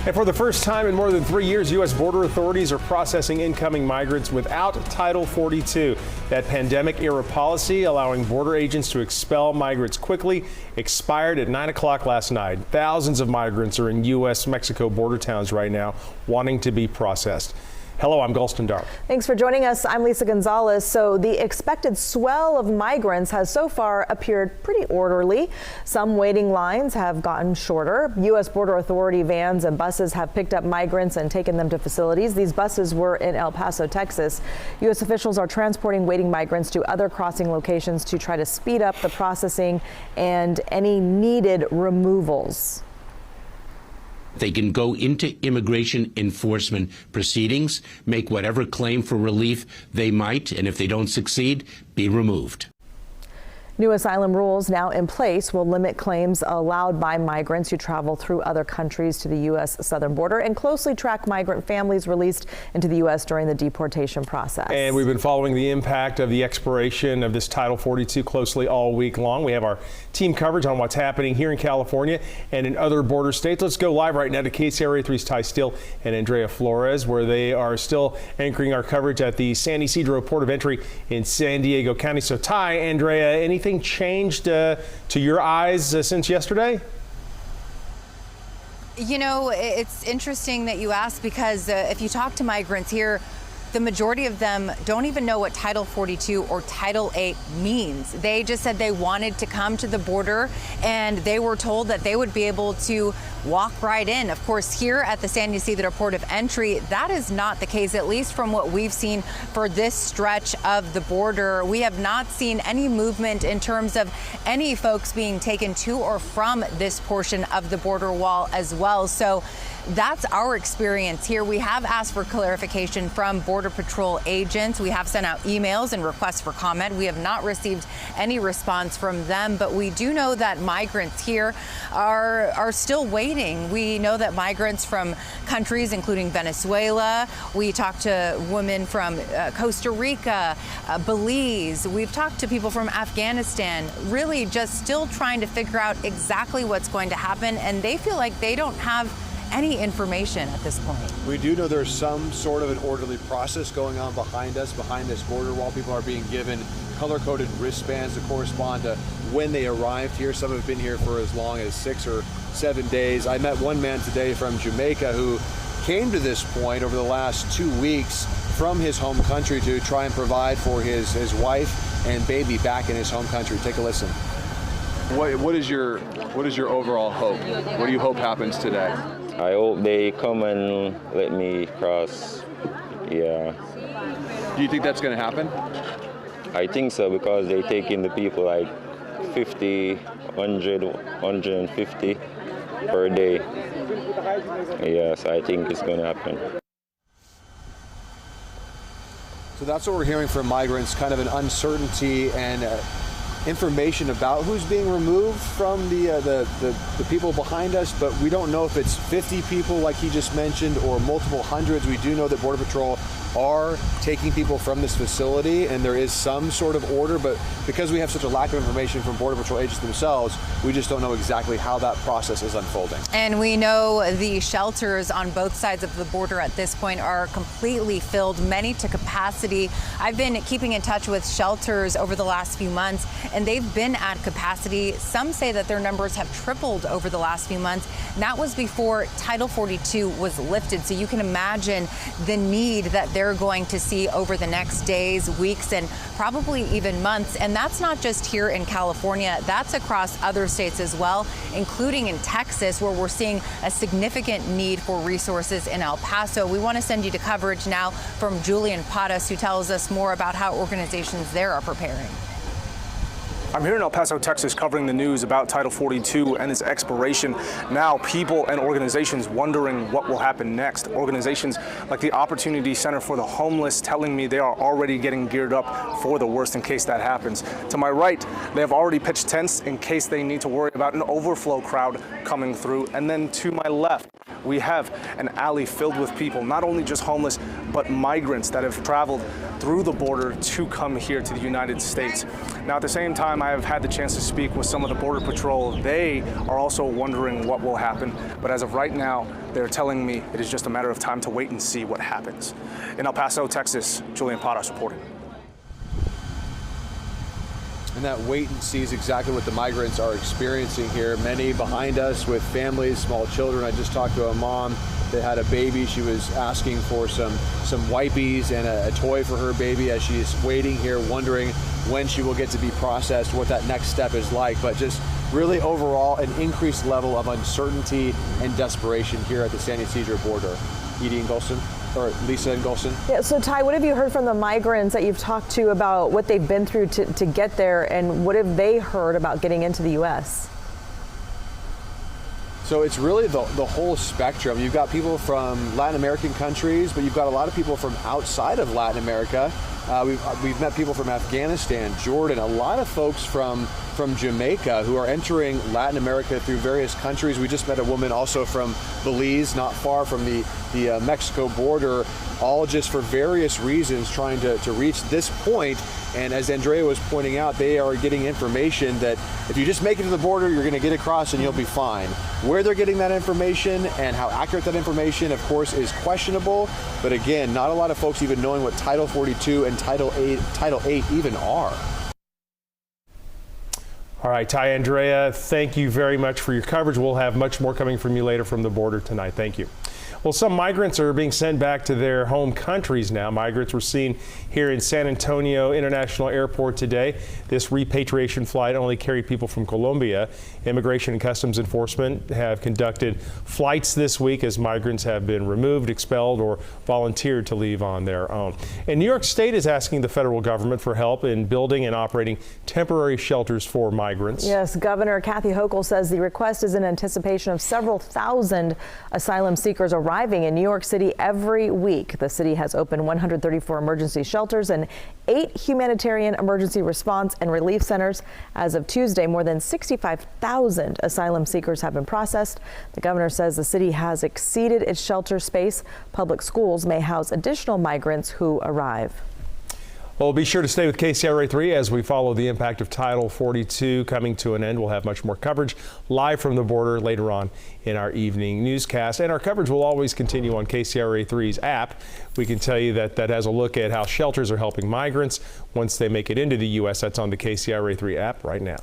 And for the first time in more than 3 years, U.S. border authorities are processing incoming migrants without Title 42. That pandemic-era policy allowing border agents to expel migrants quickly expired at 9 o'clock last night. Thousands of migrants are in U.S.-Mexico border towns right now wanting to be processed. Hello, I'm Gulston Dark. Thanks for joining us. I'm Lisa Gonzalez. So the expected swell of migrants has so far appeared pretty orderly. Some waiting lines have gotten shorter. U.S. Border Authority vans and buses have picked up migrants and taken them to facilities. These buses were in El Paso, Texas. U.S. officials are transporting waiting migrants to other crossing locations to try to speed up the processing and any needed removals. They can go into immigration enforcement proceedings, make whatever claim for relief they might, and if they don't succeed, be removed. New asylum rules now in place will limit claims allowed by migrants who travel through other countries to the U.S. southern border and closely track migrant families released into the U.S. during the deportation process. And we've been following the impact of the expiration of this Title 42 closely all week long. We have our team coverage on what's happening here in California and in other border states. Let's go live right now to KCRA 3's Ty Steele and Andrea Flores, where they are still anchoring our coverage at the San Ysidro Port of Entry in San Diego County. So Ty, Andrea, anything changed to your eyes since yesterday? You know, it's interesting that you ask because if you talk to migrants here, the majority of them don't even know what Title 42 or Title 8 means. They just said they wanted to come to the border and they were told that they would be able to walk right in. Of course, here at the San Ysidro Port of Entry, that is not the case, at least from what we've seen for this stretch of the border. We have not seen any movement in terms of any folks being taken to or from this portion of the border wall as well. So that's our experience here. We have asked for clarification from Border Patrol agents. We have sent out emails and requests for comment. We have not received any response from them, but we do know that migrants here are still waiting. We know that migrants from countries including Venezuela, we talked to women from Costa Rica, Belize, we've talked to people from Afghanistan, really just still trying to figure out exactly what's going to happen, and they feel like they don't have any information at this point. We do know there's some sort of an orderly process going on behind us, behind this border wall. People are being given color-coded wristbands to correspond to when they arrived here. Some have been here for as long as 6 or 7 days. I met one man today from Jamaica who came to this point over the last 2 weeks from his home country to try and provide for his wife and baby back in his home country. Take a listen. What is your overall hope? What do you hope happens today? I hope they come and let me cross. Yeah. Do you think that's going to happen? I think so, because they take in the people like 50, 100, 150 per day. Yes, I think it's going to happen. So that's what we're hearing from migrants, kind of an uncertainty and information about who's being removed from the people behind us, but we don't know if it's 50 people like he just mentioned or multiple hundreds. We do know that Border Patrol are taking people from this facility and there is some sort of order, but because we have such a lack of information from Border Patrol agents themselves, we just don't know exactly how that process is unfolding. And we know the shelters on both sides of the border at this point are completely filled, many to capacity. I've been keeping in touch with shelters over the last few months and they've been at capacity. Some say that their numbers have tripled over the last few months. And that was before Title 42 was lifted. So you can imagine the need that they're going to see over the next days, weeks, and probably even months. And that's not just here in California, that's across other states as well, including in Texas, where we're seeing a significant need for resources in El Paso. We want to send you to coverage now from Julian Patas, who tells us more about how organizations there are preparing. I'm here in El Paso, Texas, covering the news about Title 42 and its expiration. Now, people and organizations wondering what will happen next. Organizations like the Opportunity Center for the Homeless telling me they are already getting geared up for the worst in case that happens. To my right, they have already pitched tents in case they need to worry about an overflow crowd coming through. And then to my left, we have an alley filled with people, not only just homeless, but migrants that have traveled through the border to come here to the United States. Now, at the same time, time I have had the chance to speak with some of the Border Patrol, they are also wondering what will happen. But as of right now, they're telling me it is just a matter of time to wait and see what happens. In El Paso, Texas, Julian Paras reporting. And that wait and see is exactly what the migrants are experiencing here. Many behind us with families, small children. I just talked to a mom that had a baby. She was asking for some wipies and a toy for her baby as she is waiting here, wondering when she will get to be processed, what that next step is like. But just really overall an increased level of uncertainty and desperation here at the San Ysidro border. Edie Ingolson, or Lisa Ingolson. Yeah, so Ty, what have you heard from the migrants that you've talked to about what they've been through to get there, and what have they heard about getting into the U.S.? So it's really the whole spectrum. You've got people from Latin American countries, but you've got a lot of people from outside of Latin America. We've met people from Afghanistan, Jordan, a lot of folks from Jamaica who are entering Latin America through various countries. We just met a woman also from Belize, not far from the Mexico border, all just for various reasons trying to reach this point. And as Andrea was pointing out, they are getting information that if you just make it to the border, you're going to get across and you'll be fine. Where they're getting that information and how accurate that information, of course, is questionable. But again, not a lot of folks even knowing what Title 42 and Title 8 even are. All right, Ty, Andrea, thank you very much for your coverage. We'll have much more coming from you later from the border tonight. Thank you. Well, some migrants are being sent back to their home countries now. Migrants were seen here in San Antonio International Airport today. This repatriation flight only carried people from Colombia. Immigration and Customs Enforcement have conducted flights this week as migrants have been removed, expelled, or volunteered to leave on their own. And New York State is asking the federal government for help in building and operating temporary shelters for migrants. Yes, Governor Kathy Hochul says the request is in anticipation of several thousand asylum seekers arriving in New York City every week. The city has opened 134 emergency shelters and 8 humanitarian emergency response and relief centers. As of Tuesday, more than 65,000 asylum seekers have been processed. The governor says the city has exceeded its shelter space. Public schools may house additional migrants who arrive. Well, be sure to stay with KCRA 3 as we follow the impact of Title 42 coming to an end. We'll have much more coverage live from the border later on in our evening newscast. And our coverage will always continue on KCRA 3's app. We can tell you that has a look at how shelters are helping migrants once they make it into the U.S. That's on the KCRA 3 app right now.